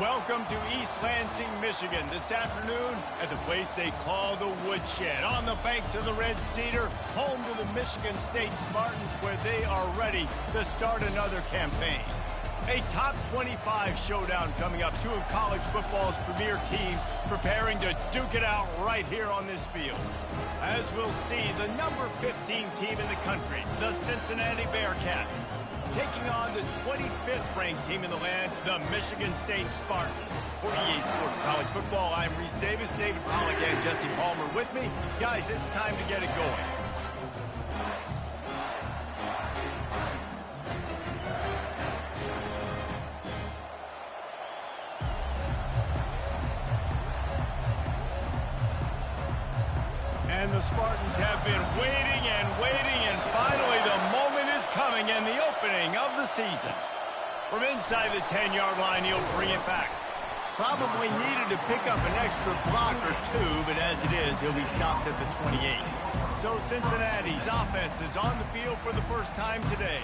Welcome to East Lansing, Michigan, this afternoon at the place they call the Woodshed, on the banks of the Red Cedar, home to the Michigan State Spartans, where they are ready to start another campaign. A top 25 showdown coming up, two of college football's premier teams preparing to duke it out right here on this field. As we'll see, the number 15 team in the country, the Cincinnati Bearcats, taking on the 25th ranked team in the land, the Michigan State Spartans. For EA Sports College Football, I'm Reese Davis, David Pollack, and Jesse Palmer with me. Guys, it's time to get it going. And the Spartans have been waiting, and finally the moment is coming, and the opening of the season. From inside the 10-yard line, he'll bring it back. Probably needed to pick up an extra block or two, but as it is, he'll be stopped at the 28. So Cincinnati's offense is on the field for the first time today.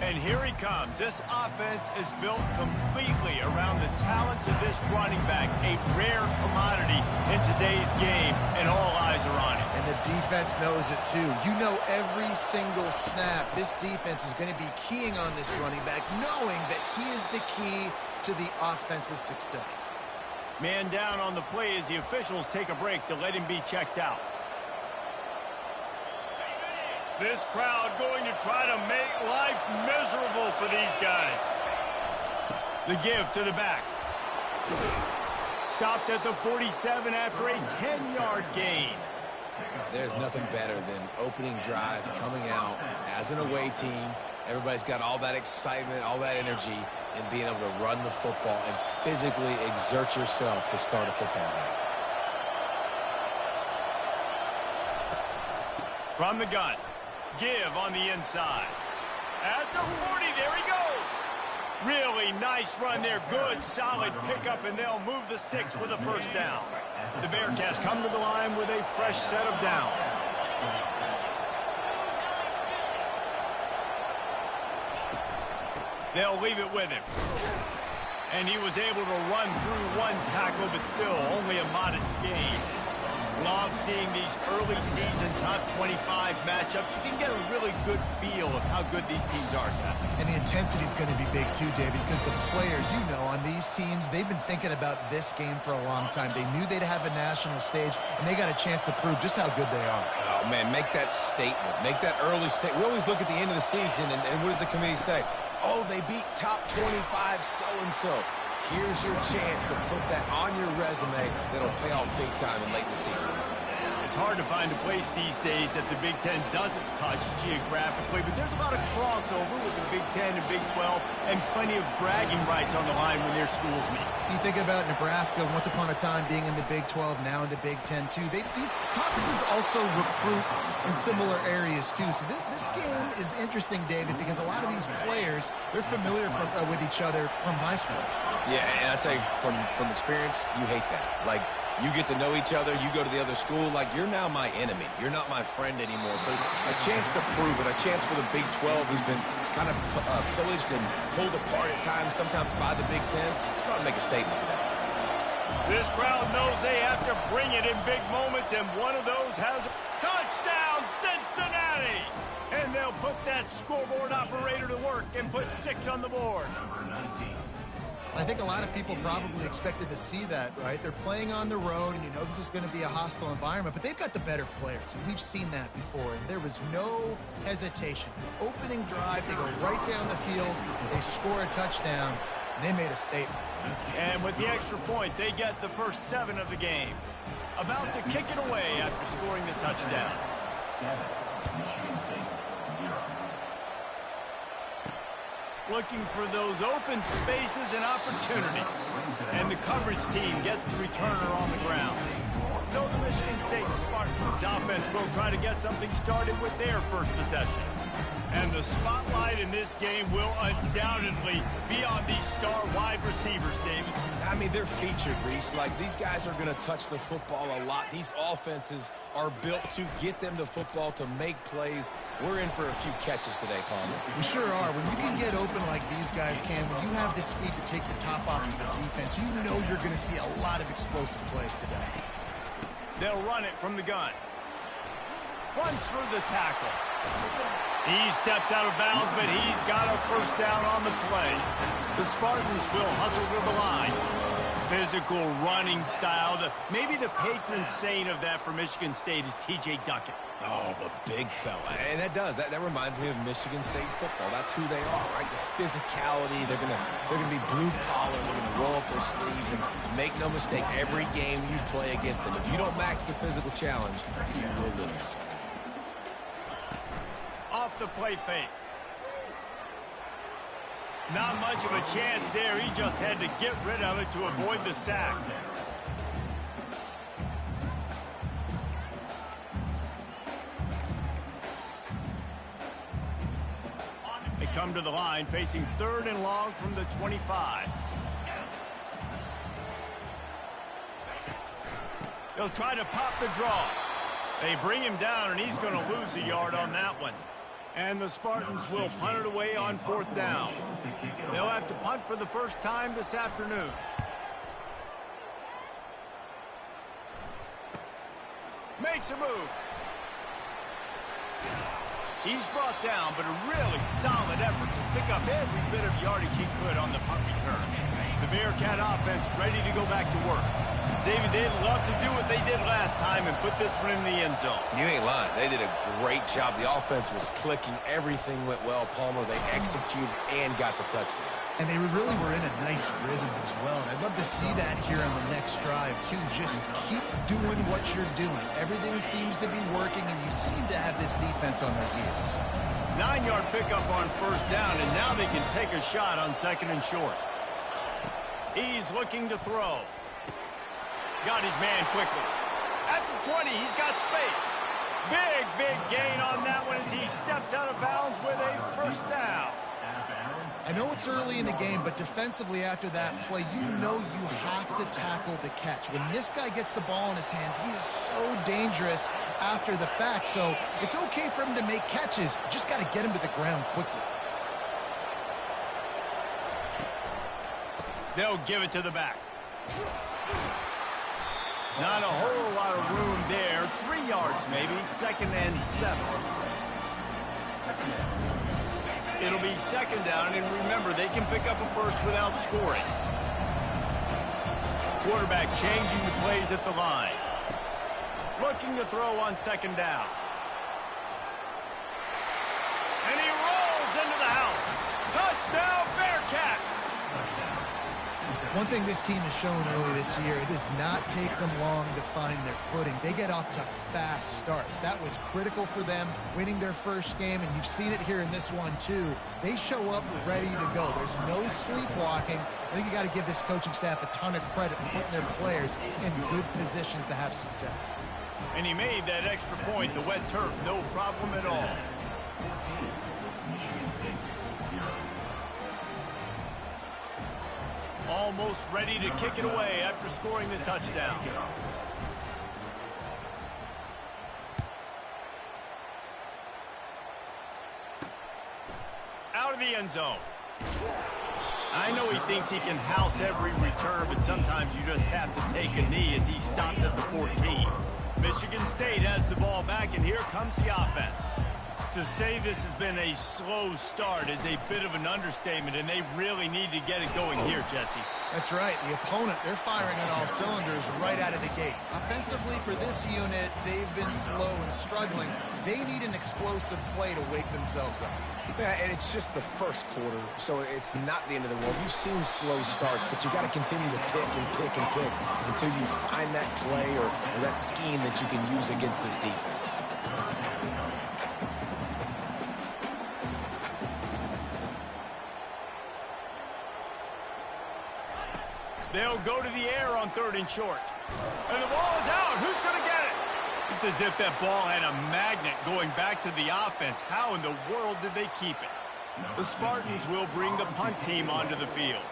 And here he comes. This offense is built completely around the talents of this running back, a rare commodity in today's game, and all eyes are on him. And the defense knows it too. You know every single snap, this defense is going to be keying on this running back, knowing that he is the key to the offense's success. Man down on the play as the officials take a break to let him be checked out. This crowd going to try to make life miserable for these guys. The give to the back. Stopped at the 47 after a 10-yard gain. There's nothing better than opening drive, coming out as an away team. Everybody's got all that excitement, all that energy, and being able to run the football and physically exert yourself to start a football game. From the gun. Give on the inside. At the 40, there he goes. Really nice run there. Good, solid pickup, and they'll move the sticks with a first down. The Bearcats come to the line with a fresh set of downs. They'll leave it with him. And he was able to run through one tackle, but still only a modest gain. Love seeing these early season top 25 matchups. You can get a really good feel of how good these teams are, guys. And the intensity is going to be big too, David, because the players, you know, on these teams, they've been thinking about this game for a long time. They knew they'd have a national stage, and they got a chance to prove just how good they are. Oh, man, make that statement. Make that early statement. We always look at the end of the season, and what does the committee say? Oh, they beat top 25 so-and-so. Here's your chance to put that on your resume that'll pay off big time in late in the season. It's hard to find a place these days that the Big Ten doesn't touch geographically, but there's a lot of crossover with the Big Ten and Big 12 and plenty of bragging rights on the line when their schools meet. You think about Nebraska once upon a time being in the Big 12, now in the Big 10 too. These conferences also recruit in similar areas too. So this game is interesting, David, because a lot of these players, they're familiar with each other from high school. Yeah, and I tell you, from experience, you hate that. Like, you get to know each other, you go to the other school, like, you're now my enemy. You're not my friend anymore. So a chance to prove it, a chance for the Big 12, who's been kind of pillaged and pulled apart at times, sometimes by the Big 10. It's about to make a statement for them. This crowd knows they have to bring it in big moments, and one of those has a touchdown, Cincinnati! And they'll put that scoreboard operator to work and put 6 on the board. I think a lot of people probably expected to see that, right? They're playing on the road, and you know this is going to be a hostile environment, but they've got the better players, and we've seen that before, and there was no hesitation. Opening drive, they go right down the field, they score a touchdown, and they made a statement. And with the extra point, they get the first 7 of the game. About to kick it away after scoring the touchdown. 7, Michigan State, 0. Looking for those open spaces and opportunity. And the coverage team gets the returner on the ground. So the Michigan State Spartans offense will try to get something started with their first possession. And the spotlight in this this game will undoubtedly be on these star wide receivers, David. I mean, they're featured, Reese. Like, these guys are going to touch the football a lot. These offenses are built to get them the football, to make plays. We're in for a few catches today, Palmer. We sure are. When you can get open like these guys can, when you have the speed to take the top off of the defense, you know you're going to see a lot of explosive plays today. They'll run it from the gun. Runs through the tackle. He steps out of bounds, but he's got a first down on the play. The Spartans will hustle to the line. Physical running style. Maybe the patron saint of that for Michigan State is T.J. Duckett. Oh, the big fella. And that reminds me of Michigan State football. That's who they are, right? The physicality. They're gonna be blue collar. They're gonna roll up their sleeves, and make no mistake, every game you play against them, if you don't match the physical challenge, you will lose. Off the play fake. Not much of a chance there. He just had to get rid of it to avoid the sack. They come to the line facing 3rd and long from the 25. They'll try to pop the draw. They bring him down, and he's going to lose a yard on that one. And the Spartans will punt it away on 4th down. They'll have to punt for the first time this afternoon. Makes a move. He's brought down, but a really solid effort to pick up every bit of yardage he could on the punt return. The Bearcat offense ready to go back to work. David, they'd love to do what they did last time and put this one in the end zone. You ain't lying. They did a great job. The offense was clicking. Everything went well, Palmer. They executed and got the touchdown. And they really were in a nice rhythm as well. And I'd love to see that here on the next drive, too. Just keep doing what you're doing. Everything seems to be working, and you seem to have this defense on their heels. 9-yard pickup on 1st down, and now they can take a shot on 2nd and short. He's looking to throw. Got his man quickly. At the 20, he's got space. Big gain on that one as he steps out of bounds with a first down. I know it's early in the game, but defensively after that play, you know you have to tackle the catch. When this guy gets the ball in his hands, he is so dangerous after the fact. So it's okay for him to make catches. Just got to get him to the ground quickly. They'll give it to the back. Not a whole lot of room there. 3 yards maybe. 2nd and 7. It'll be 2nd down, and remember, they can pick up a first without scoring. Quarterback changing the plays at the line. Looking to throw on 2nd down. And he rolls into the house. Touchdown, Bearcats! One thing this team has shown early this year, it does not take them long to find their footing. They get off to fast starts. That was critical for them winning their first game, and you've seen it here in this one too. They show up ready to go. There's no sleepwalking. I think you got to give this coaching staff a ton of credit for putting their players in good positions to have success. And he made that extra point, the wet turf, no problem at all. Almost ready to kick it away after scoring the touchdown. Out of the end zone. I know he thinks he can house every return, but sometimes you just have to take a knee as he stopped at the 14. Michigan State has the ball back, and here comes the offense. To say this has been a slow start is a bit of an understatement, and they really need to get it going here, Jesse. That's right. The opponent, they're firing on all cylinders right out of the gate. Offensively, for this unit, they've been slow and struggling. They need an explosive play to wake themselves up. Yeah, and it's just the first quarter, so it's not the end of the world. You've seen slow starts, but you got to continue to pick and pick and pick until you find that play or that scheme that you can use against this defense. They'll go to the air on 3rd and short. And the ball is out. Who's going to get it? It's as if that ball had a magnet going back to the offense. How in the world did they keep it? The Spartans will bring the punt team onto the field.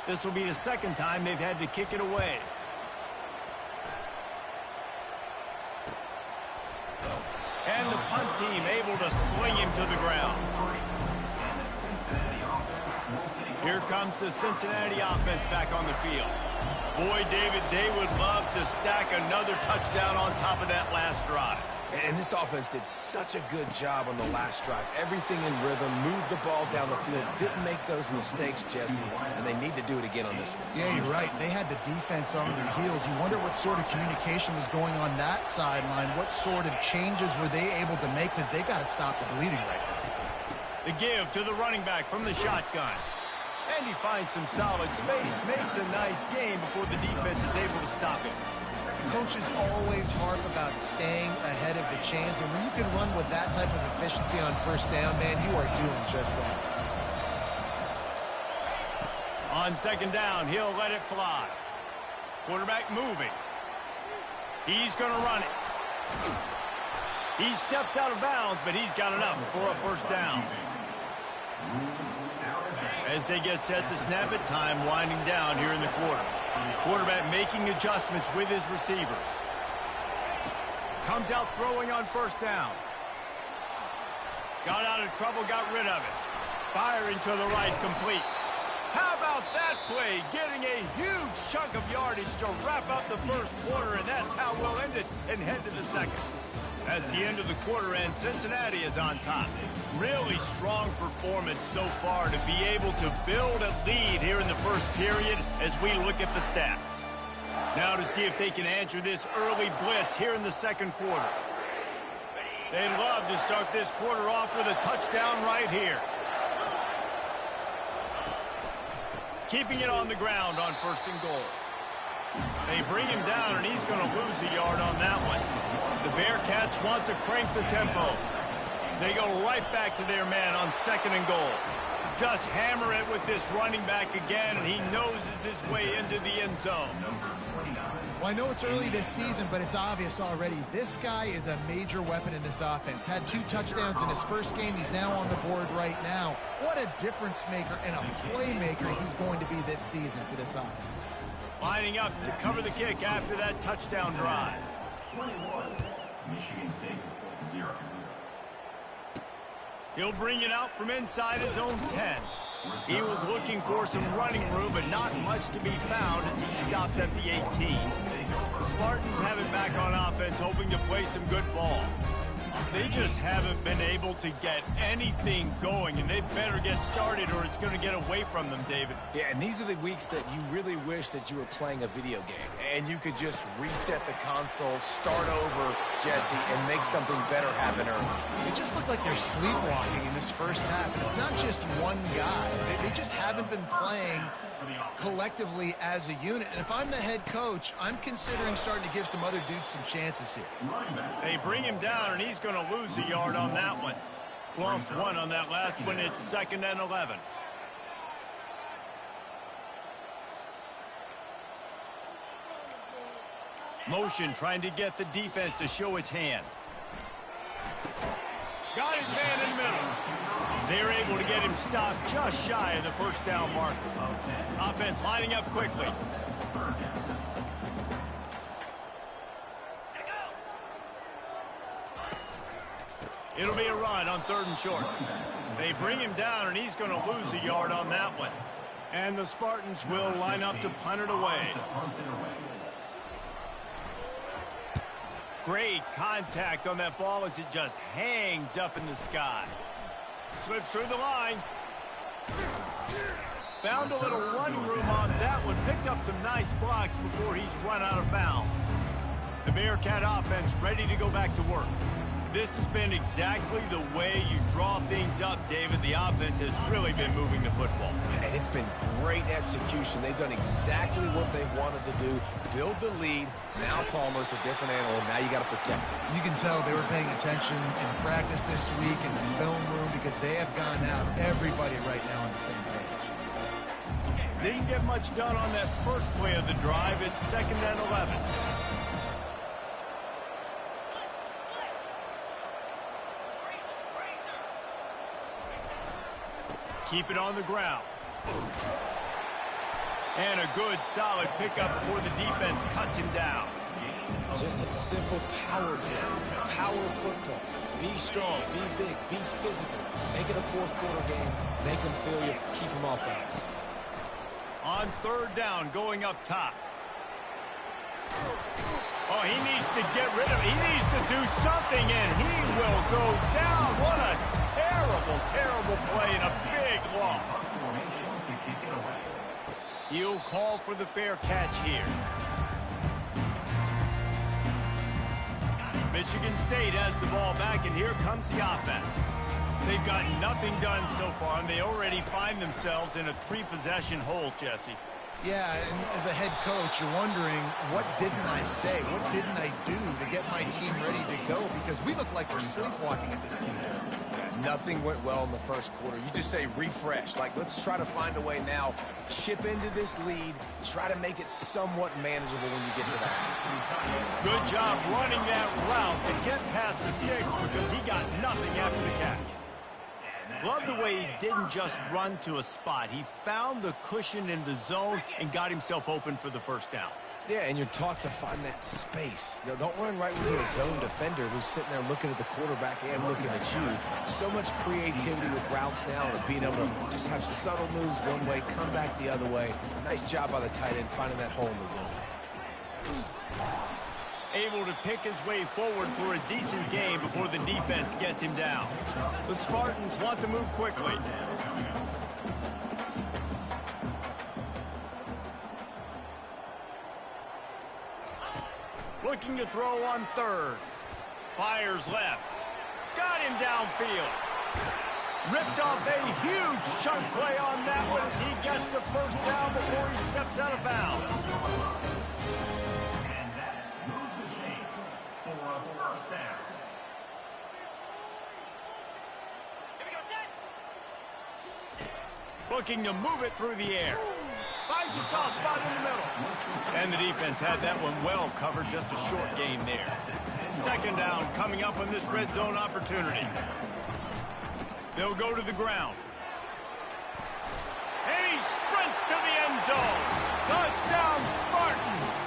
This will be the second time they've had to kick it away. And the punt team able to sling him to the ground. Here comes the Cincinnati offense back on the field. Boy, David, they would love to stack another touchdown on top of that last drive. And this offense did such a good job on the last drive. Everything in rhythm, moved the ball down the field, didn't make those mistakes, Jesse, and they need to do it again on this one. Yeah, you're right. They had the defense on their heels. You wonder what sort of communication was going on that sideline. What sort of changes were they able to make, because they got to stop the bleeding right now. The give to the running back from the shotgun. And he finds some solid space, makes a nice game before the defense is able to stop him. Coaches always harp about staying ahead of the chains, and when you can run with that type of efficiency on first down, man, you are doing just that. On second down, he'll let it fly. Quarterback moving. He's going to run it. He steps out of bounds, but he's got enough for a first down. As they get set to snap it, time winding down here in the quarter. Quarterback making adjustments with his receivers. Comes out throwing on first down. Got out of trouble, got rid of it. Firing to the right, complete. How about that play? Getting a huge chunk of yardage to wrap up the first quarter, and that's how we'll end it and head to the second. That's the end of the quarter, and Cincinnati is on top. Really strong performance so far to be able to build a lead here in the first period as we look at the stats. Now to see if they can answer this early blitz here in the second quarter. They'd love to start this quarter off with a touchdown right here. Keeping it on the ground on first and goal. They bring him down, and he's going to lose a yard on that one. The Bearcats want to crank the tempo. They go right back to their man on second and goal. Just hammer it with this running back again, and he noses his way into the end zone. Well, I know it's early this season, but it's obvious already. This guy is a major weapon in this offense. Had 2 touchdowns in his first game. He's now on the board right now. What a difference maker and a playmaker he's going to be this season for this offense. Lining up to cover the kick after that touchdown drive. 21, Michigan State, 0. He'll bring it out from inside his own 10. He was looking for some running room, but not much to be found as he stopped at the 18. The Spartans have it back on offense, hoping to play some good ball. They just haven't been able to get anything going, and they better get started or it's going to get away from them, David. Yeah, and these are the weeks that you really wish that you were playing a video game and you could just reset the console, start over, Jesse, and make something better happen early. It just looked like they're sleepwalking in this first half. And it's not just one guy. They just haven't been playing collectively as a unit. And if I'm the head coach, I'm considering starting to give some other dudes some chances here. They bring him down, and he's going to lose a yard on that one. Lost 1 on that last one. It's 2nd and 11. Motion trying to get the defense to show his hand. Got his man in the middle. They're able to get him stopped just shy of the first down marker. Offense lining up quickly. It'll be a run on 3rd and short. They bring him down, and he's going to lose a yard on that one. And the Spartans will line up to punt it away. Great contact on that ball as it just hangs up in the sky. Slips through the line. Found a little running room on that one. Picked up some nice blocks before he's run out of bounds. The Bearcat offense ready to go back to work. This has been exactly the way you draw things up, David. The offense has really been moving the football. And it's been great execution. They've done exactly what they've wanted to do. Build the lead. Now Palmer's a different animal. Now you got to protect it. You can tell they were paying attention in practice this week in the film room because they have gone out, everybody right now on the same page. Didn't get much done on that first play of the drive. It's 2nd and 11. keep it on the ground. And a good, solid pickup before the defense cuts him down. Just a simple power game. Power football. Be strong, be big, be physical. Make it a fourth-quarter game. Make them feel you. Keep them off balance. On third down, going up top. Oh, he needs to get rid of it. He needs to do something, and he will go down. What a terrible, terrible play and a big loss. He'll call for the fair catch here. Michigan State has the ball back, and here comes the offense. They've got nothing done so far, and they already find themselves in a three-possession hole, Jesse. Yeah, and as a head coach, you're wondering, what didn't I say? What didn't I do to get my team ready to go? Because we look like we're sleepwalking at this point. Nothing went well in the first quarter. You just say refresh. Like, let's try to find a way now. Chip into this lead. Try to make it somewhat manageable when you get to that. Good job running that route to get past the sticks because he got nothing after the catch. Love the way he didn't just run to a spot. He found the cushion in the zone and got himself open for the first down. Yeah, and you're taught to find that space. You know, don't run right into a zone defender who's sitting there looking at the quarterback and looking at you. So much creativity with routes now and being able to just have subtle moves one way, come back the other way. Nice job by the tight end finding that hole in the zone. Able to pick his way forward for a decent game before the defense gets him down. The Spartans want to move quickly. Looking to throw on third. Fires left. Got him downfield. Ripped off a huge chunk play on that one as he gets the first down before he steps out of bounds. Looking to move it through the air. Finds a soft spot in the middle. And the defense had that one well covered. Just a short gain there. Second down coming up on this red zone opportunity. They'll go to the ground. And he sprints to the end zone. Touchdown, Spartans.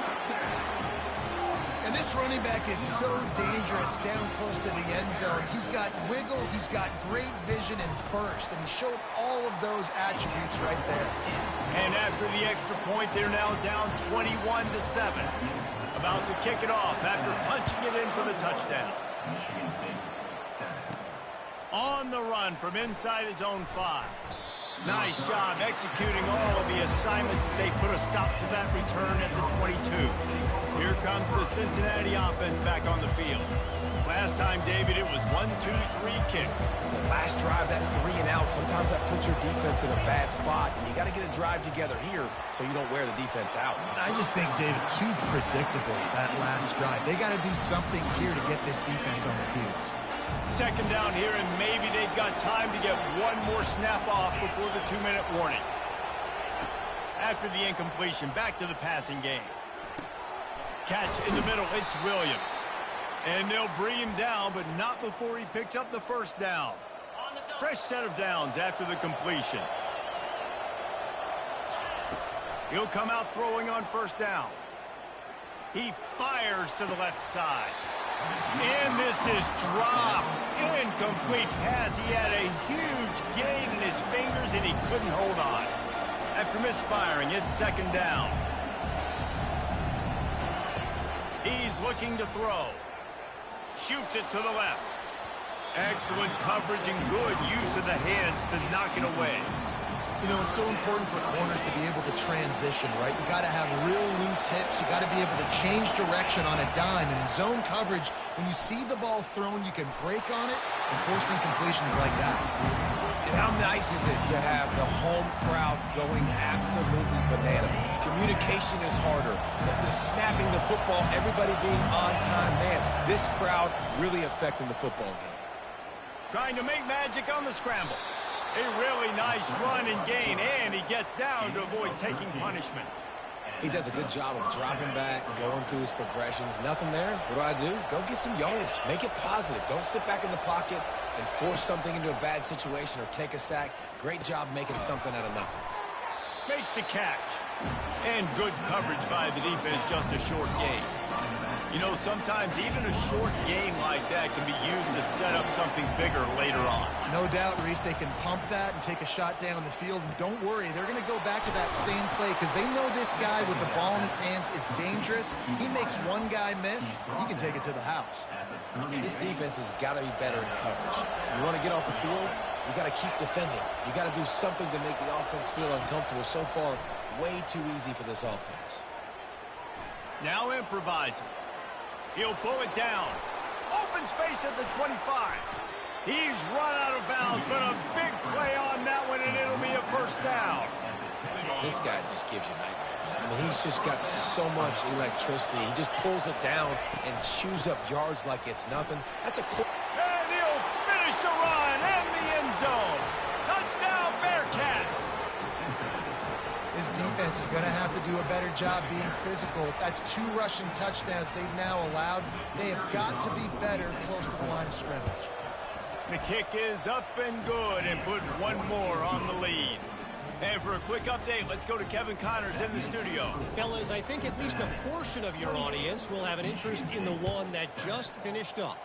And this running back is so dangerous down close to the end zone. He's got wiggle, he's got great vision and burst, and he showed all of those attributes right there. And after the extra point, they're now down 21-7. About to kick it off after punching it in for the touchdown. On the run from inside his own 5. Nice job executing all of the assignments as they put a stop to that return at the 22. Here comes the Cincinnati offense back on the field. Last time, David, it was 1-2-3 kick. The last drive, that 3 and out, sometimes that puts your defense in a bad spot. And you got to get a drive together here so you don't wear the defense out. I just think, David, too predictable, that last drive. They got to do something here to get this defense on their heels. Second down here, and maybe they've got time to get one more snap off before the 2-minute warning. After the incompletion, back to the passing game. Catch in the middle, it's Williams. And they'll bring him down, but not before he picks up the first down. Fresh set of downs after the completion. He'll come out throwing on first down. He fires to the left side. And this is dropped. Incomplete pass. He had a huge gain in his fingers, and he couldn't hold on. After misfiring, it's second down. He's looking to throw. Shoots it to the left. Excellent coverage and good use of the hands to knock it away. You know, it's so important for corners to be able to transition, right? You got to have real loose hips. You got to be able to change direction on a dime. And in zone coverage, when you see the ball thrown, you can break on it and force incompletions like that. And how nice is it to have the home crowd going absolutely bananas? Communication is harder. The snapping the football, everybody being on time. Man, this crowd really affecting the football game. Trying to make magic on the scramble. A really nice run and gain, and he gets down to avoid taking punishment. He does a good job of dropping back, going through his progressions. Nothing there. What do? Go get some yardage. Make it positive. Don't sit back in the pocket. and force something into a bad situation or take a sack. Great job making something out of nothing. Makes the catch. And good coverage by the defense, just a short gain. You know, sometimes even a short game like that can be used to set up something bigger later on. No doubt, Reese, they can pump that and take a shot down the field. And don't worry, they're going to go back to that same play because they know this guy with the ball in his hands is dangerous. He makes one guy miss, he can take it to the house. This defense has got to be better in coverage. You want to get off the field, you got to keep defending. You got to do something to make the offense feel uncomfortable. So far, way too easy for this offense. Now improvising. He'll pull it down. Open space at the 25. He's run out of bounds, but a big play on that one, and it'll be a first down. This guy just gives you nightmares. I mean, he's just got so much electricity. He just pulls it down and chews up yards like it's nothing. That's a cool... And he'll finish the run and the end zone. Touchdown, Bearcats. This defense is going to have to do a better job being physical. That's 2 rushing touchdowns they've now allowed. They have got to be better close to the line of scrimmage. The kick is up and good and put one more on the lead. And for a quick update, let's go to Kevin Connors in the studio. Fellas, I think at least a portion of your audience will have an interest in the one that just finished up.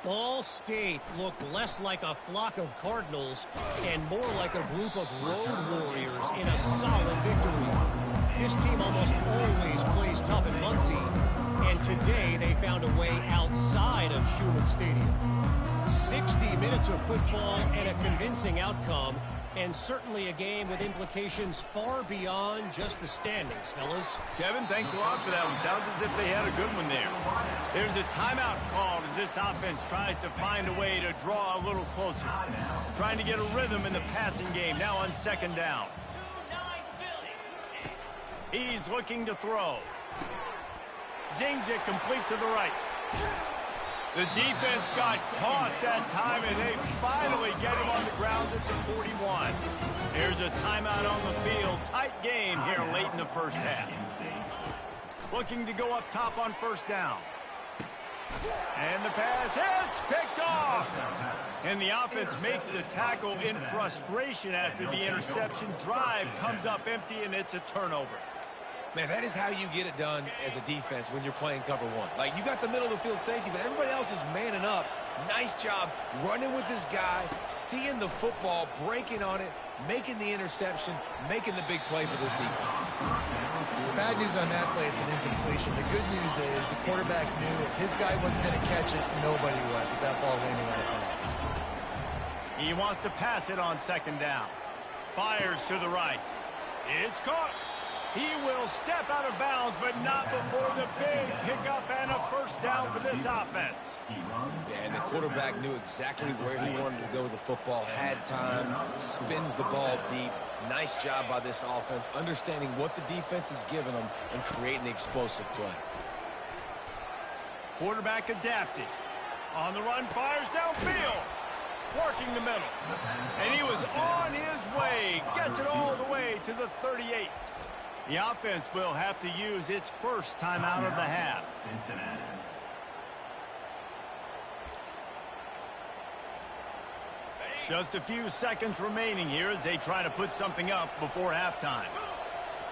Ball State looked less like a flock of Cardinals and more like a group of road warriors in a solid victory. This team almost always plays tough in Muncie, and today they found a way outside of Schumann Stadium. 60 minutes of football and a convincing outcome, and certainly a game with implications far beyond just the standings, fellas. Kevin, thanks a lot for that one. Sounds as if they had a good one there. There's a timeout called as this offense tries to find a way to draw a little closer. Trying to get a rhythm in the passing game, now on second down. He's looking to throw. Zings it complete to the right. The defense got caught that time, and they finally get him on the ground at the 41. There's a timeout on the field. Tight game here late in the first half. Looking to go up top on first down. And the pass hits, picked off. And the offense makes the tackle in frustration after the interception. Drive comes up empty, and it's a turnover. Man, that is how you get it done as a defense when you're playing cover one. Like, you got the middle of the field safety, but everybody else is manning up. Nice job running with this guy, seeing the football, breaking on it, making the interception, making the big play for this defense. Bad news on that play, it's an incompletion. The good news is the quarterback knew if his guy wasn't going to catch it, nobody was with that ball landing out of bounds. He wants to pass it on second down. Fires to the right. It's caught. He will step out of bounds, but not before the big pickup and a first down for this offense. Yeah, and the quarterback knew exactly where he wanted to go with the football, had time, spins the ball deep. Nice job by this offense, understanding what the defense is giving them and creating the explosive play. Quarterback adapted. On the run, fires downfield. Working the middle. And he was on his way. Gets it all the way to the 38. The offense will have to use its first timeout of the half. Just a few seconds remaining here as they try to put something up before halftime.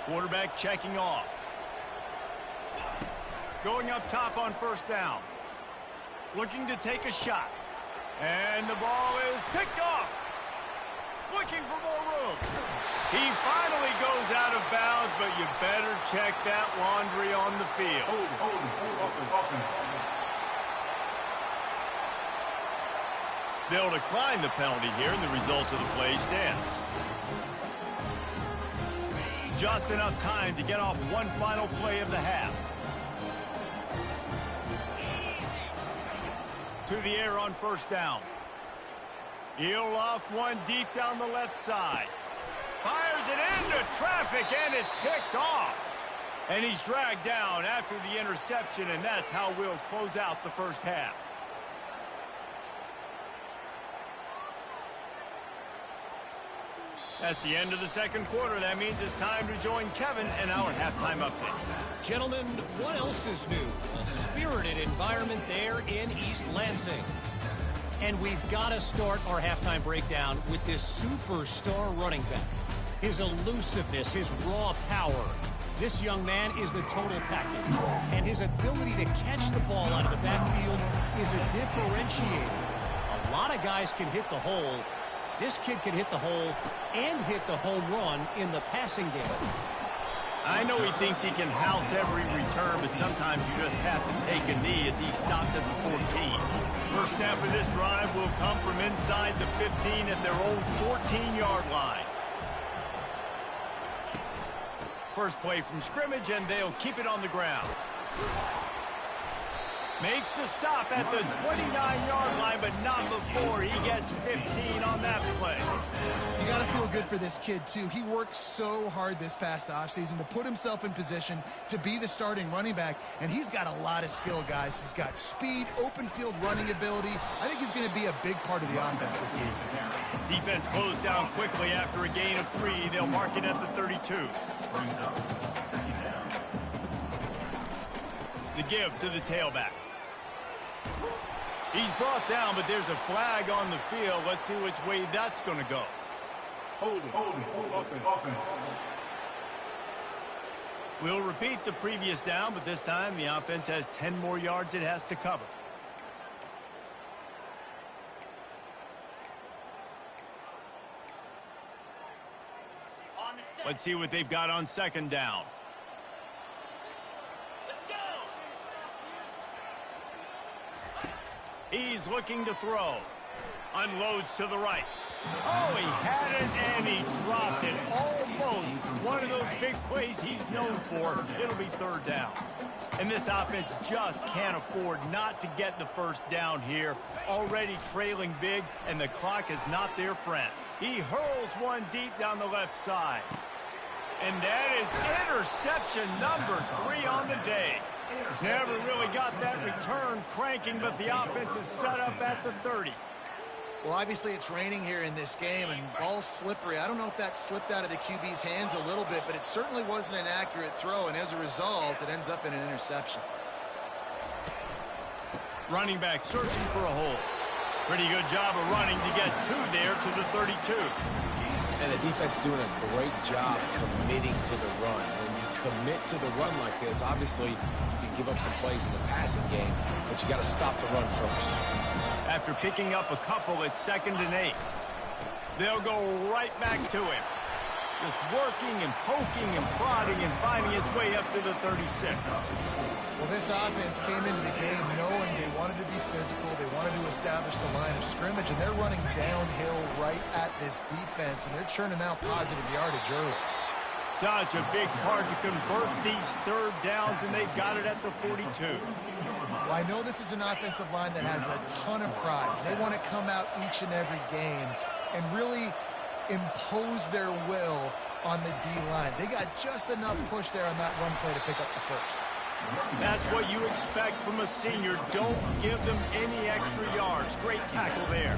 Quarterback checking off. Going up top on first down. Looking to take a shot. And the ball is picked off. Looking for more room. He finally goes out of bounds, but you better check that laundry on the field. They'll decline the penalty here, and the result of the play stands. Just enough time to get off one final play of the half. To the air on first down. He'll loft one deep down the left side. Fires it into traffic, and it's picked off. And he's dragged down after the interception, and that's how we'll close out the first half. That's the end of the second quarter. That means it's time to join Kevin in our halftime update. Gentlemen, what else is new? A spirited environment there in East Lansing. And we've got to start our halftime breakdown with this superstar running back. His elusiveness, his raw power. This young man is the total package. And his ability to catch the ball out of the backfield is a differentiator. A lot of guys can hit the hole. This kid can hit the hole and hit the home run in the passing game. I know he thinks he can house every return, but sometimes you just have to take a knee as he stopped at the 14. First snap of this drive will come from inside the 15 at their own 14-yard line. First play from scrimmage, and they'll keep it on the ground. Makes the stop at the 29-yard line, but not before he gets 15 on that play. You got to feel good for this kid, too. He worked so hard this past offseason to put himself in position to be the starting running back, and he's got a lot of skill, guys. He's got speed, open field running ability. I think he's going to be a big part of the offense this season. Defense closed down quickly after a gain of 3. They'll mark it at the 32. The give to the tailback. He's brought down, but there's a flag on the field. Let's see which way that's going to go. Hold it. We'll repeat the previous down, but this time the offense has 10 more yards it has to cover. Let's see what they've got on second down. He's looking to throw. Unloads to the right. Oh, he had it, and he dropped it. Almost one of those big plays he's known for. It'll be third down. And this offense just can't afford not to get the first down here. Already trailing big, and the clock is not their friend. He hurls one deep down the left side. And that is interception number 3 on the day. Never really got that return cranking, but the offense is set up at the 30. Well, obviously it's raining here in this game, and ball's slippery. I don't know if that slipped out of the QB's hands a little bit, but it certainly wasn't an accurate throw, and as a result, it ends up in an interception. Running back searching for a hole. Pretty good job of running to get 2 there to the 32. And the defense doing a great job committing to the run. When you commit to the run like this, obviously you can give up some plays in the passing game, but you got to stop the run first. After picking up a couple, it's 2nd and 8. They'll go right back to him. Just working and poking and prodding and finding his way up to the 36. Well, this offense came into the game knowing they wanted to be physical, they wanted to establish the line of scrimmage, and they're running downhill right at this defense, and they're churning out positive yardage early. Such a big part to convert these third downs, and they've got it at the 42. Well, I know this is an offensive line that has a ton of pride. They want to come out each and every game and really impose their will on the D-line. They got just enough push there on that run play to pick up the first. That's what you expect from a senior. Don't give them any extra yards. Great tackle there.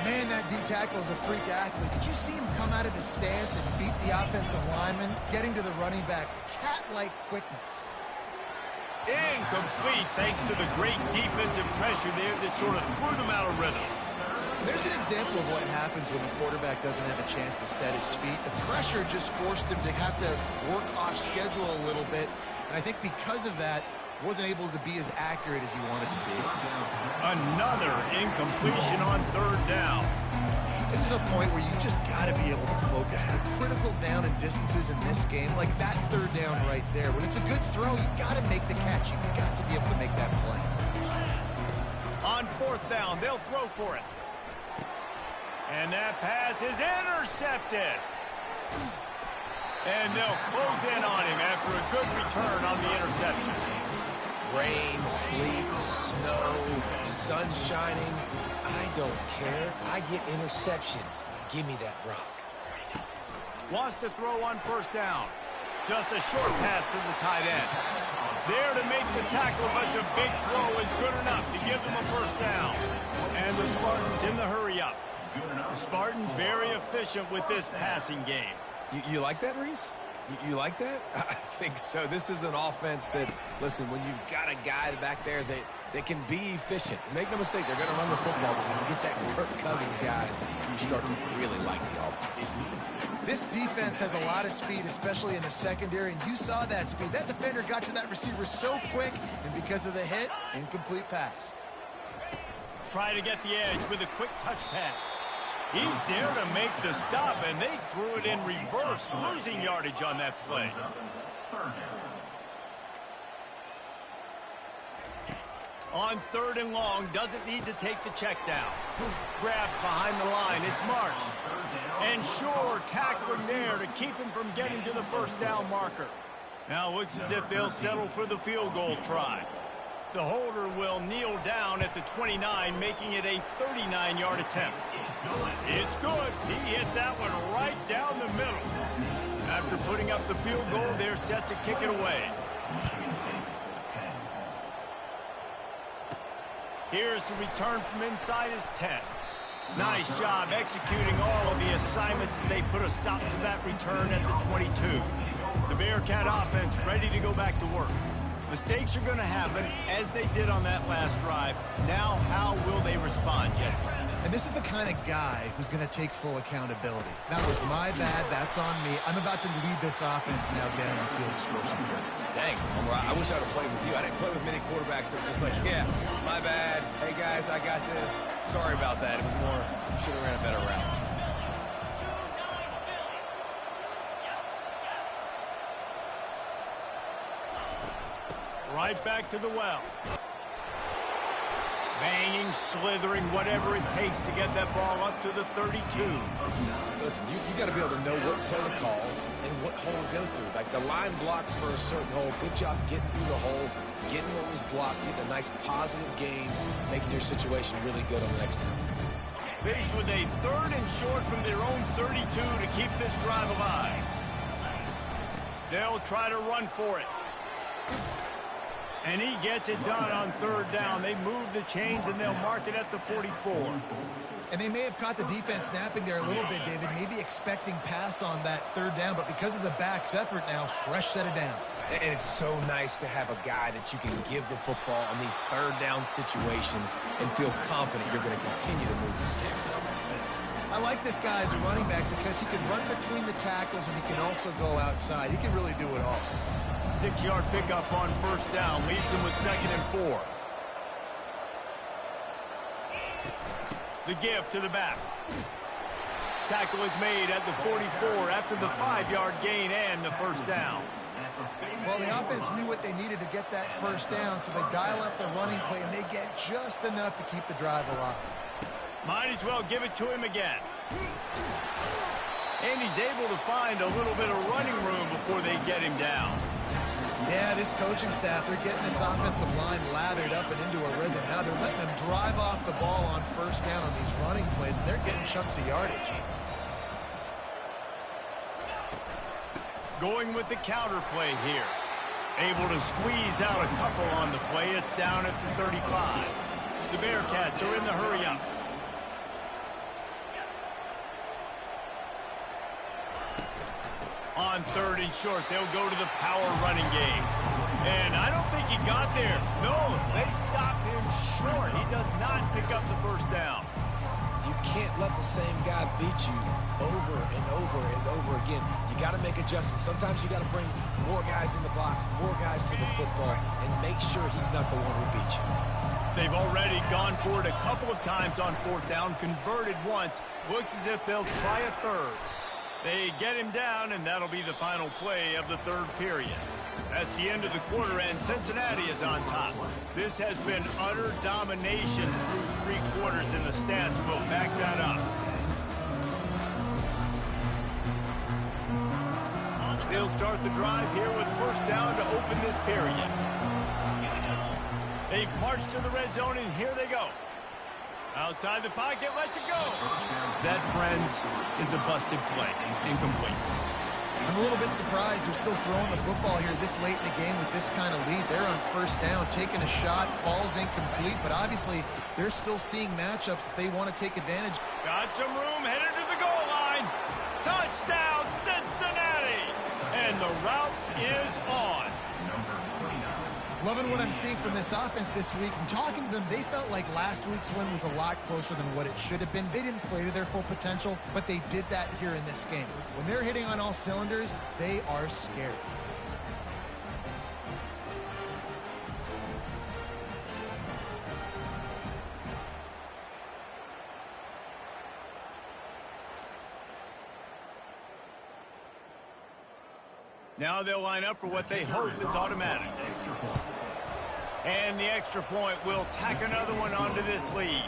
Man, that D-tackle is a freak athlete. Did you see him come out of his stance and beat the offensive lineman, getting to the running back? Cat-like quickness. Incomplete thanks to the great defensive pressure there that sort of threw them out of rhythm. There's an example of what happens when the quarterback doesn't have a chance to set his feet. The pressure just forced him to have to work off schedule a little bit. And I think because of that, wasn't able to be as accurate as he wanted to be. Another incompletion on third down. This is a point where you just got to be able to focus. The critical down and distances in this game, like that third down right there. When it's a good throw, you got to make the catch. You've got to be able to make that play. On fourth down, they'll throw for it. And that pass is intercepted. And they'll close in on him after a good return on the interception. Rain, sleet, snow, sun shining. I don't care. I get interceptions. Give me that rock. Wants to throw on first down. Just a short pass to the tight end. There to make the tackle, but the big throw is good enough to give them a first down. And the Spartans in the hurry-up. The Spartans very efficient with this passing game. You like that, Reese? You like that? I think so. This is an offense that, listen, when you've got a guy back there that that can be efficient. Make no mistake, they're going to run the football, but when you get that Kirk Cousins guys, you start to really like the offense. This defense has a lot of speed, especially in the secondary, and you saw that speed. That defender got to that receiver so quick, and because of the hit, incomplete pass. Try to get the edge with a quick touch pass. He's there to make the stop, and they threw it in reverse, losing yardage on that play. On 3rd and long, doesn't need to take the check down. Grabbed behind the line, it's Marsh. And Shore tackling there to keep him from getting to the first down marker. Now looks as if they'll settle for the field goal try. The holder will kneel down at the 29, making it a 39-yard attempt. It's good. He hit that one right down the middle. After putting up the field goal, they're set to kick it away. Here's the return from inside his 10. Nice job executing all of the assignments as they put a stop to that return at the 22. The Bearcat offense ready to go back to work. Mistakes are going to happen, as they did on that last drive. Now, how will they respond, Jesse? And this is the kind of guy who's going to take full accountability. That was my bad. That's on me. I'm about to lead this offense now down the field to score some points. Dang, I wish I would have played with you. I didn't play with many quarterbacks that were just like, yeah, my bad. Hey, guys, I got this. Sorry about that. It was more, should have ran a better route. Right back to the well. Banging, slithering, whatever it takes to get that ball up to the 32. Listen, you got to be able to know what play to call and what hole to go through. Like the line blocks for a certain hole. Good job getting through the hole, getting what was blocked, getting a nice positive gain, making your situation really good on the next down. Faced with a 3rd and short from their own 32 to keep this drive alive. They'll try to run for it. And he gets it done on 3rd down. They move the chains, and they'll mark it at the 44. And they may have caught the defense napping there a little bit, David, maybe expecting pass on that 3rd down, but because of the back's effort now, fresh set of downs. And it's so nice to have a guy that you can give the football on these 3rd down situations and feel confident you're going to continue to move the sticks. I like this guy as a running back because he can run between the tackles and he can also go outside. He can really do it all. 6-yard pickup on 1st down, leaves them with 2nd and 4. The give to the back. Tackle is made at the 44 after the 5-yard gain and the 1st down. Well, the offense knew what they needed to get that 1st down, so they dial up the running play, and they get just enough to keep the drive alive. Might as well give it to him again. And he's able to find a little bit of running room before they get him down. Yeah, this coaching staff, they're getting this offensive line lathered up and into a rhythm. Now they're letting them drive off the ball on 1st down on these running plays, and they're getting chunks of yardage. Going with the counter play here. Able to squeeze out a couple on the play. It's down at the 35. The Bearcats are in the hurry-up. On 3rd and short, they'll go to the power running game. And I don't think he got there. No, they stopped him short. He does not pick up the 1st down. You can't let the same guy beat you over and over and over again. You got to make adjustments. Sometimes you got to bring more guys in the box, more guys to the football, and make sure he's not the one who beat you. They've already gone for it a couple of times on 4th down, converted once. Looks as if they'll try a 3rd. They get him down, and that'll be the final play of the 3rd period. That's the end of the quarter, and Cincinnati is on top. This has been utter domination through 3 quarters, and the stats will back that up. They'll start the drive here with 1st down to open this period. They've marched to the red zone, and here they go. Outside the pocket, lets it go. That, friends, is a busted play. Incomplete. I'm a little bit surprised they're still throwing the football here this late in the game with this kind of lead. They're on 1st down, taking a shot, falls incomplete, but obviously they're still seeing matchups that they want to take advantage. Got some room, headed to the goal line. Touchdown, Cincinnati! And the route is on. Loving what I'm seeing from this offense this week. And talking to them, they felt like last week's win was a lot closer than what it should have been. They didn't play to their full potential, but they did that here in this game. When they're hitting on all cylinders, they are scary. Now they'll line up for what they hope is automatic. And the extra point will tack another one onto this lead.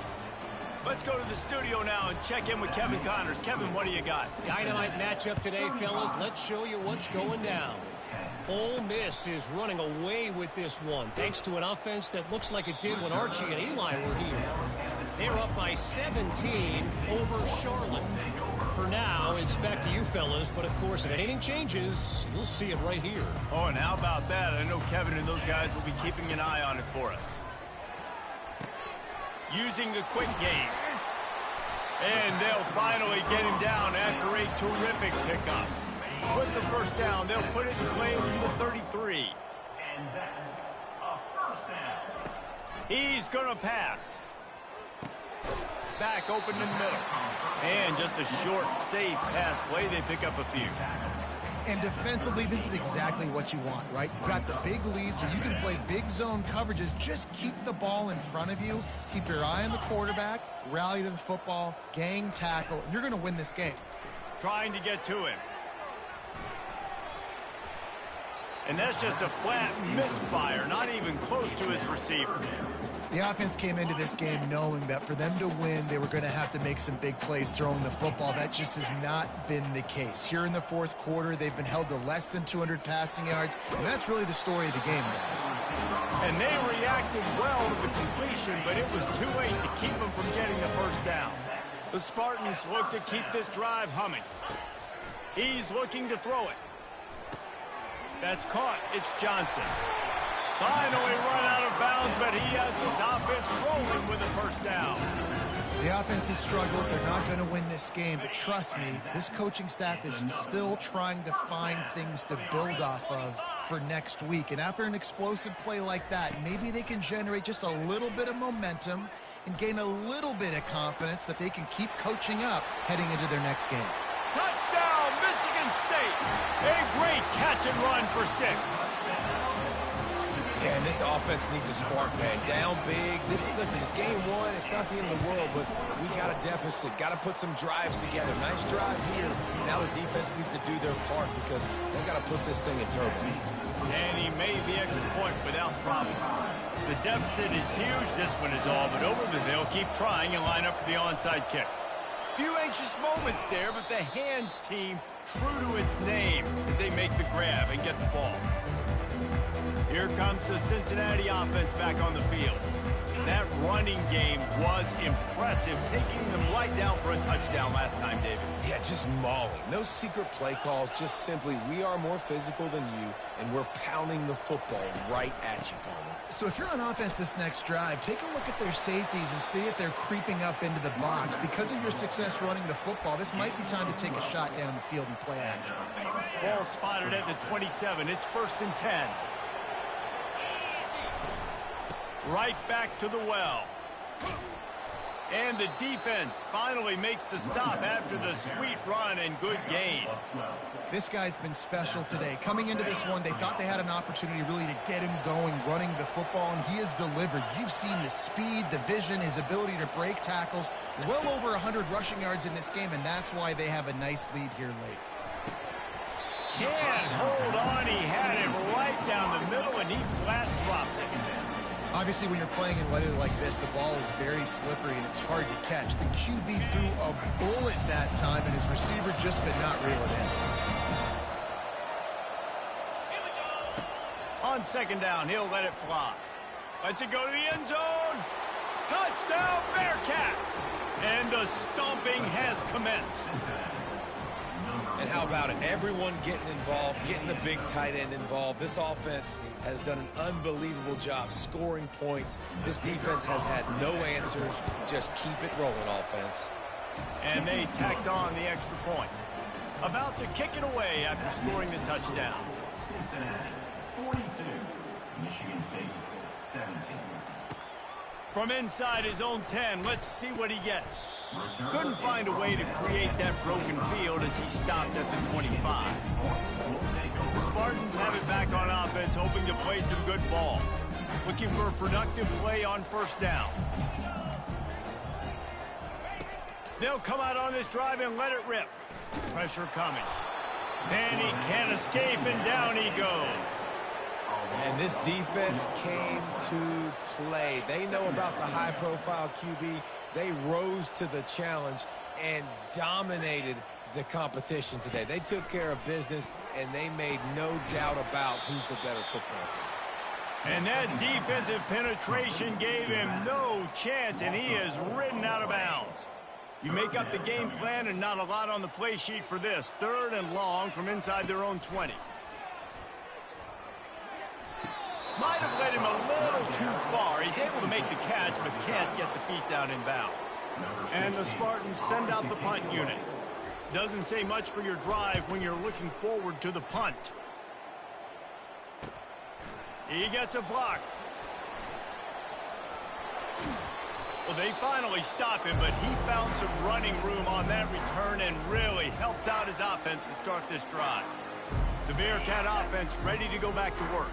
Let's go to the studio now and check in with Kevin Connors. Kevin, what do you got? Dynamite matchup today, fellas. Let's show you what's going down. Ole Miss is running away with this one, thanks to an offense that looks like it did when Archie and Eli were here. They're up by 17 over Charlotte. For now, it's back to you, fellas, but of course, if anything changes, you'll see it right here. Oh, and how about that? I know Kevin and those guys will be keeping an eye on it for us. Using the quick game. And they'll finally get him down after a terrific pickup. With the first down, they'll put it in play from the 33. And that's a first down. He's going to pass. Back open in the middle. And just a short, safe pass play. They pick up a few. And defensively, this is exactly what you want, right? You've got the big lead, so you can play big zone coverages. Just keep the ball in front of you. Keep your eye on the quarterback. Rally to the football. Gang tackle. And you're going to win this game. Trying to get to him. And that's just a flat misfire. Not even close to his receiver. The offense came into this game knowing that for them to win, they were going to have to make some big plays throwing the football. That just has not been the case. Here in the fourth quarter, they've been held to less than 200 passing yards, and that's really the story of the game, guys. And they reacted well to the completion, but it was too late to keep them from getting the first down. The Spartans look to keep this drive humming. He's looking to throw it. That's caught. It's Johnson. Finally run out of bounds, but he has his offense rolling with a first down. The offense has struggled. They're not going to win this game, but trust me, this coaching staff is still trying to find things to build off of for next week. And after an explosive play like that, maybe they can generate just a little bit of momentum and gain a little bit of confidence that they can keep coaching up heading into their next game. Touchdown, Michigan State. A great catch and run for 6. Yeah, and this offense needs a spark, man. Down big. Listen, it's game one. It's not the end of the world, but we got a deficit. Got to put some drives together. Nice drive here. Now the defense needs to do their part because they got to put this thing in turbo. And he made the extra point without problem. The deficit is huge. This one is all but over, but they'll keep trying and line up for the onside kick. Few anxious moments there, but the hands team true to its name as they make the grab and get the ball. Here comes the Cincinnati offense back on the field. That running game was impressive, taking them right down for a touchdown last time, David. Yeah, just mauling. No secret play calls, just simply we are more physical than you, and we're pounding the football right at you, Palmer. So if you're on offense this next drive, take a look at their safeties and see if they're creeping up into the box. Because of your success running the football, this might be time to take a shot down the field and play action. Ball spotted at the 27. It's 1st and 10. Right back to the well. And the defense finally makes the stop after the sweet run and good gain. This guy's been special today. Coming into this one, they thought they had an opportunity really to get him going, running the football, and he has delivered. You've seen the speed, the vision, his ability to break tackles. Well over 100 rushing yards in this game, and that's why they have a nice lead here late. Can't hold on. He had it right down the middle, and he flat dropped it. Obviously, when you're playing in weather like this, the ball is very slippery and it's hard to catch. The QB threw a bullet that time, and his receiver just could not reel it in. On 2nd down, he'll let it fly. Lets it go to the end zone. Touchdown, Bearcats! And the stomping has commenced. And how about it? Everyone getting involved, getting the big tight end involved. This offense has done an unbelievable job scoring points. This defense has had no answers. Just keep it rolling, offense. And they tacked on the extra point. About to kick it away after scoring the touchdown. Cincinnati 42. Michigan State 17. From inside his own 10, let's see what he gets. Couldn't find a way to create that broken field as he stopped at the 25. The Spartans have it back on offense, hoping to play some good ball. Looking for a productive play on first down. They'll come out on this drive and let it rip. Pressure coming. And he can't escape, and down he goes. And this defense came to play. They know about the high-profile QB. They rose to the challenge and dominated the competition today. They took care of business, and they made no doubt about who's the better football team. And that defensive penetration gave him no chance, and he is ridden out of bounds. You make up the game plan and not a lot on the play sheet for this. 3rd and long from inside their own 20. Might have led him a little too far. He's able to make the catch, but can't get the feet down in bounds. And the Spartans send out the punt unit. Doesn't say much for your drive when you're looking forward to the punt. He gets a block. Well, they finally stop him, but he found some running room on that return and really helps out his offense to start this drive. The Bearcat offense ready to go back to work.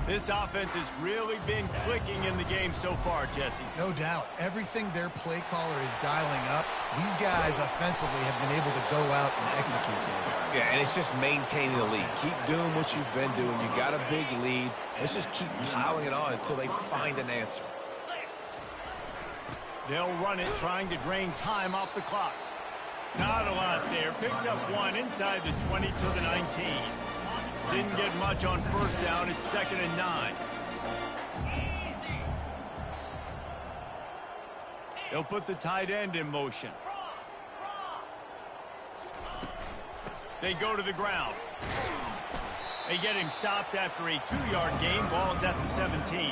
This offense has really been clicking in the game so far, Jesse. No doubt. Everything their play caller is dialing up, these guys offensively have been able to go out and execute that. Yeah, and it's just maintaining the lead. Keep doing what you've been doing. You got a big lead. Let's just keep piling it on until they find an answer. They'll run it, trying to drain time off the clock. Not a lot there. Picks up one inside the 20 to the 19. Didn't get much on first down. It's 2nd and 9. They'll put the tight end in motion. They go to the ground. They get him stopped after a 2-yard gain. Ball's at the 17.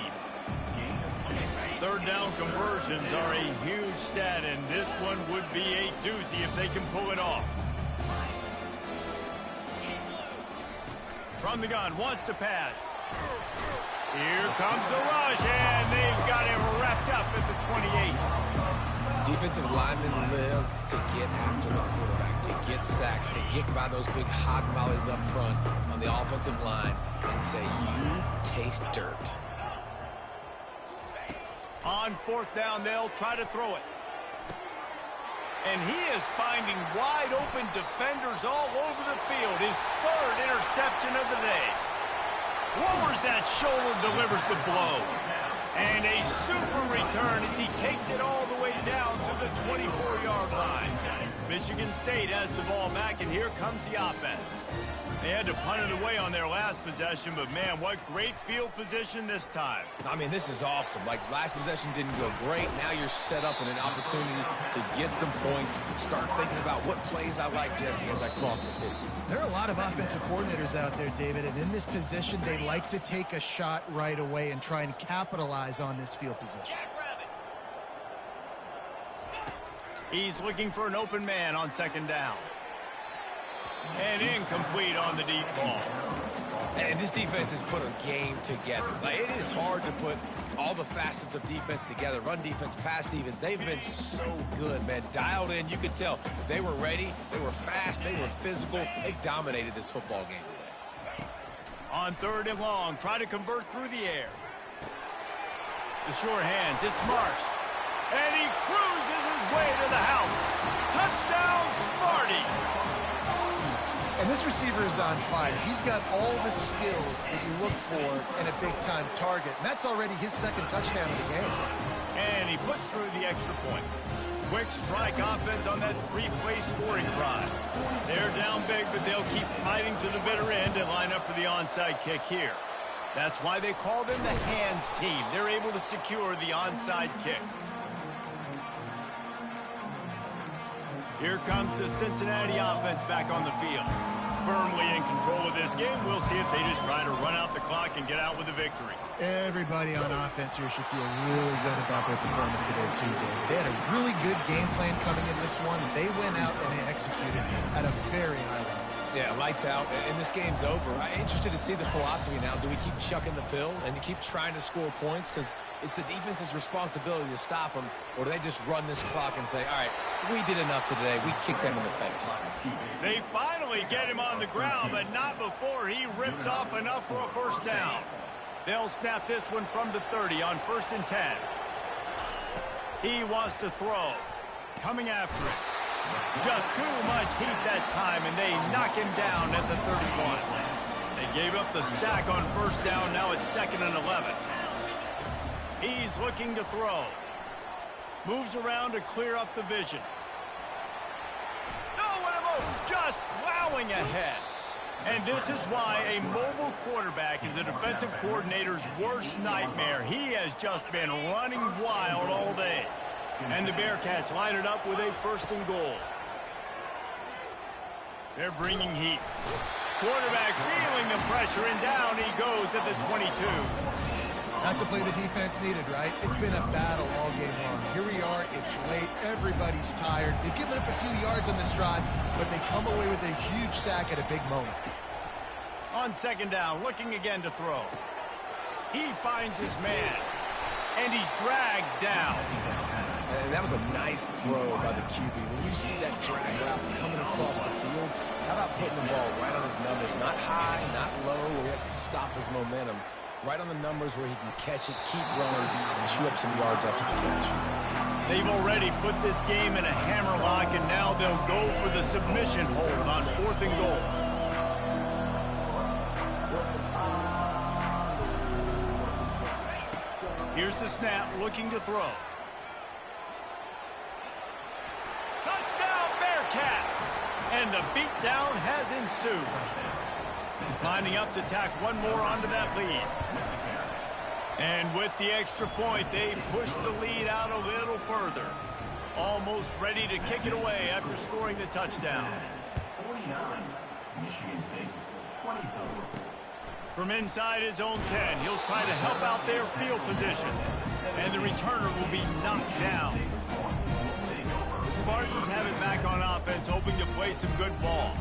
3rd down conversions are a huge stat, and this one would be a doozy if they can pull it off. From the gun, wants to pass. Here comes the rush, and they've got him wrapped up at the 28. Defensive linemen live to get after the quarterback, to get sacks, to get by those big hog mollies up front on the offensive line and say, you taste dirt. On 4th down, they'll try to throw it. And he is finding wide-open defenders all over the field. His 3rd interception of the day. Lowers that shoulder, delivers the blow. And a super return as he takes it all the way down to the 24-yard line. Michigan State has the ball back, and here comes the offense. They had to punt it away on their last possession, but man, what great field position this time. I mean, this is awesome. Like, last possession didn't go great. Now you're set up in an opportunity to get some points, start thinking about what plays I like, Jesse, as I cross the 50. There are a lot of offensive coordinators out there, David, and in this position, they like to take a shot right away and try and capitalize on this field position. He's looking for an open man on 2nd down. And incomplete on the deep ball. And this defense has put a game together. Like, it is hard to put all the facets of defense together. Run defense, pass defense. They've been so good, man. Dialed in. You could tell they were ready. They were fast. They were physical. They dominated this football game today. On 3rd and long, try to convert through the air. The short hands, it's Marsh. And he cruises his way to the house. Touchdown, Sparty. And this receiver is on fire. He's got all the skills that you look for in a big-time target. And that's already his 2nd touchdown of the game. And he puts through the extra point. Quick strike offense on that 3-play scoring drive. They're down big, but they'll keep fighting to the bitter end and line up for the onside kick here. That's why they call them the hands team. They're able to secure the onside kick. Here comes the Cincinnati offense back on the field. Firmly in control of this game. We'll see if they just try to run out the clock and get out with a victory. Everybody on offense here should feel really good about their performance today, too, David. They had a really good game plan coming in this one. They went out and they executed at a very high level. Yeah, lights out, and this game's over. I'm interested to see the philosophy now. Do we keep chucking the pill and keep trying to score points? Because it's the defense's responsibility to stop them. Or do they just run this clock and say, all right, we did enough today. We kicked them in the face. They finally get him on the ground, but not before he rips off enough for a first down. They'll snap this one from the 30 on 1st and 10. He wants to throw. Coming after it. Just too much heat that time, and they knock him down at the 31. They gave up the sack on first down. Now it's 2nd and 11. He's looking to throw. Moves around to clear up the vision. No ammo, just plowing ahead. And this is why a mobile quarterback is a defensive coordinator's worst nightmare. He has just been running wild all day. And the Bearcats line it up with a 1st and goal. They're bringing heat. Quarterback feeling the pressure, and down he goes at the 22. That's a play the defense needed, right? It's been a battle all game long. Here we are, it's late, everybody's tired. They've given up a few yards on this drive, but they come away with a huge sack at a big moment. On 2nd down, looking again to throw. He finds his man, and he's dragged down. And that was a nice throw by the QB. When you see that drag route coming across the field, how about putting the ball right on his numbers? Not high, not low, where he has to stop his momentum. Right on the numbers where he can catch it, keep running, and chew up some yards after the catch. They've already put this game in a hammerlock, and now they'll go for the submission hold on 4th and goal. Here's the snap, looking to throw. Touchdown, Bearcats! And the beatdown has ensued. Lining up to tack one more onto that lead. And with the extra point, they push the lead out a little further. Almost ready to kick it away after scoring the touchdown. 49, Michigan State, 24. From inside his own 10, he'll try to help out their field position. And the returner will be knocked down. The Spartans have it back on offense, hoping to play some good ball.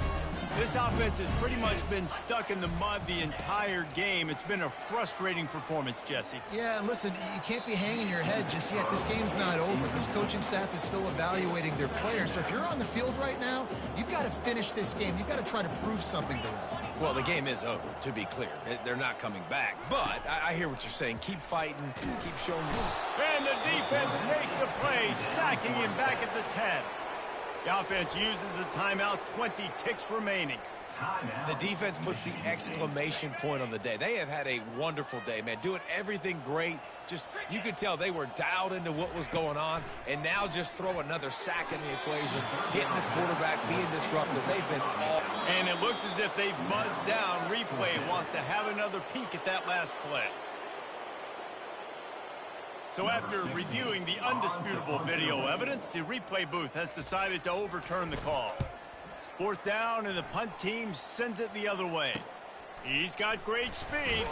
This offense has pretty much been stuck in the mud the entire game. It's been a frustrating performance, Jesse. Yeah, and listen, you can't be hanging your head just yet. This game's not over. This coaching staff is still evaluating their players. So if you're on the field right now, you've got to finish this game. You've got to try to prove something to them. Well, the game is over, to be clear. They're not coming back. But I hear what you're saying. Keep fighting. Keep showing you. And the defense makes a play, sacking him back at the 10. The offense uses a timeout, 20 ticks remaining. The defense puts the exclamation point on the day. They have had a wonderful day, man. Doing everything great. Just, you could tell they were dialed into what was going on. And now just throw another sack in the equation. Hitting the quarterback, being disruptive. They've been all... And it looks as if they've buzzed down. Replay wants to have another peek at that last play. So after reviewing the undisputable video evidence, the replay booth has decided to overturn the call. 4th down, and the punt team sends it the other way. He's got great speed.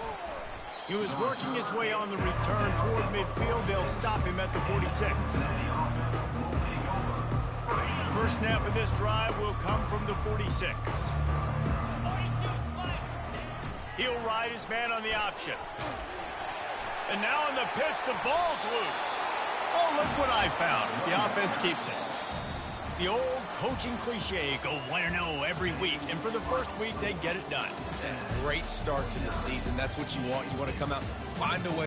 He was working his way on the return toward midfield. They'll stop him at the 46. First snap of this drive will come from the 46. He'll ride his man on the option. And now on the pitch, the ball's loose. Oh, look what I found. The offense keeps it. The old coaching cliche, go 1-0 every week. And for the first week, they get it done. Great start to the season. That's what you want. You want to come out, find a way.